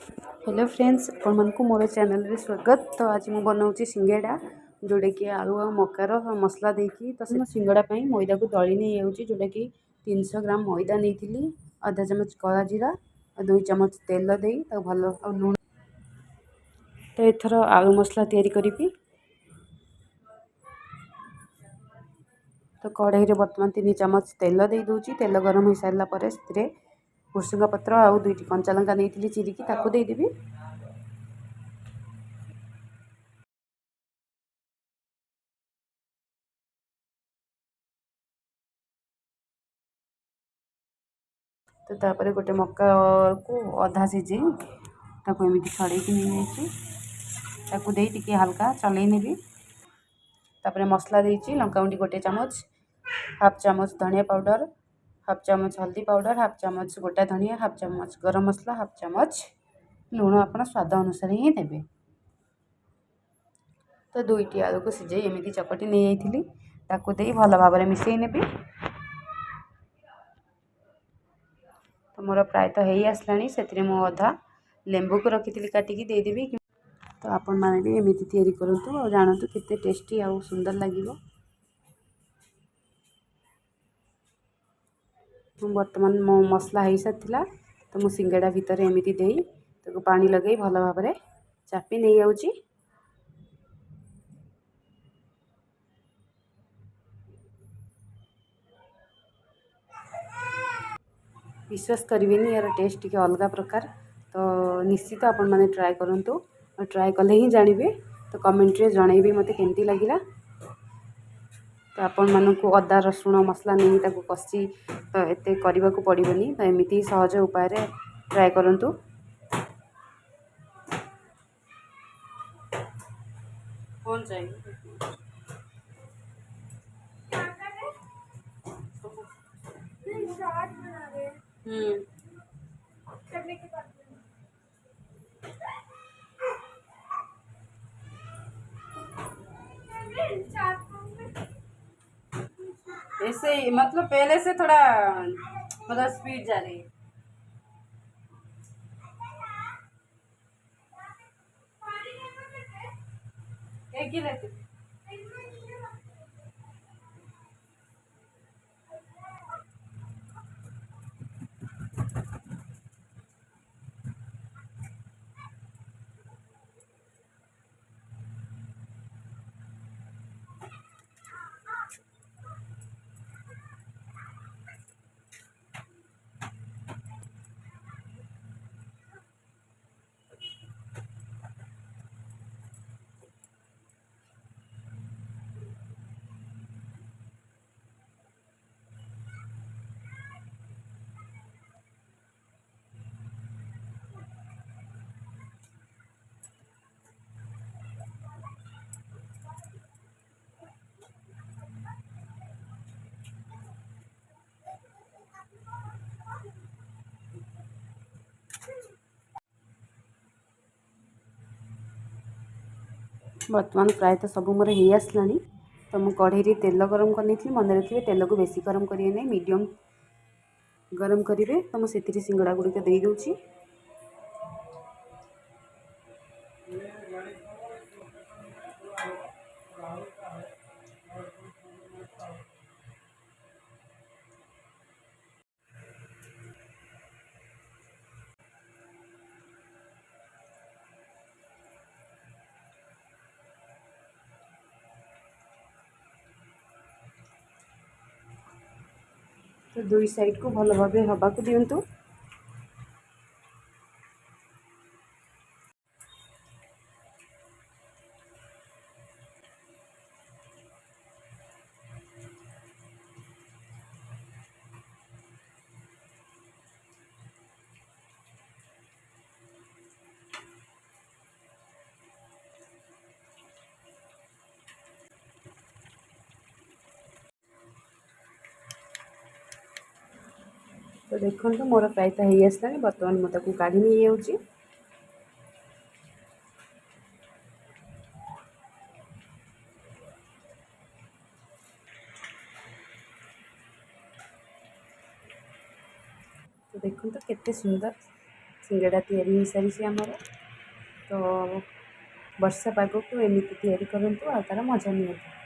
Hello friends, आपको मोर channel रे स्वागत। तो आज मुझे बनाऊँगी सिंगेड़ा, जोटा कि आलू और मकार मसला देकी। तो सिंगड़ा मैदा को दली नहीं जाऊँगी, जोटा कि 300 ग्राम मैदा नहीं, आधा चामच कला जीरा और 2 चामच तेल दे भल और लुण। तो एथर आलू मसला तैयारी करी। तो कढ़ाई रे बर्तमान 3 चामच तेल दे दूची। तेल गरम हो सारा पर भुसुंगा पत्र आउ 2टी कंचा लंका नहीं चिरिकी ताकू देदेवी। तो तापर गोटे मक्का को अधा सिझे ताको एमती छड़े नहीं टी हल्का चलई नेबी। तापर मसला देती लंका गुंडी गोटे चामच, हाफ चामच धनिया पाउडर, हाफ चामच हल्दी पाउडर, हाफ चामच गोटा धनिया, हाफ चामच गरम मसला, हाफ चामच लुण आप स्वाद अनुसार ही देवे। तो 2टी आलू को सिझे एमती चकटी नहीं जाती भल भाव में मिसई नेबी। तो मोर प्रायतः हो आसला से अधा लेंबू को रखी काटिकी देदेवी। तो आपण मैंने भी एमती तैयारी करूँ और जानतु केते टेस्टी आउ सुंदर लगे। बर्तमान मो मसला हो सारा। तो मु सिंगड़ा भितर एमती दे पानी लगे भल भाव में चापी नहीं जाऊँगी। विश्वास करेंगे यार टेस्ट टी अलग प्रकार। तो निश्चित आपण मैंने ट्राए करूँ और ट्राए कले ही जानवे। तो कमेंट रे जनइबे मते केमती लगिला। तो आपण मानक अदा रसुण मसला नहीं कषि तो एत करने को पड़ोनी। तो एमती सहज उपाय ट्राए करूँ। कौन चाहिए? ऐसे ही मतलब पहले से थोड़ा मतलब स्पीड जा रही है। एक ही रहती। बर्तमान प्रायतः सब मोर हो आसला। तो मु कढ़ई तेल गरम कर मन रखिए तेल को बेसी गरम करिए नहीं, मीडियम गरम करेंगे। तो मुझे सिंगड़ा गुड़िक दे दूची। तो दुई साइड को भल भाव हवा को दिंतु। तो देखो मोर प्रायतः हो आसला। बर्तमान मुझे काढ़ी नहीं जाऊँगी। तो देखो केते सुंदर ସିଙ୍ଗଡ଼ା ତିଆରି ହୋଇସାରିଛି ଆମର। ତ ବର୍ଷା ପାଗକୁ ଏମିତି ତିଆରି କରନ୍ତୁ ଆଉ ତା'ର ମଜା ନିଅନ୍ତୁ।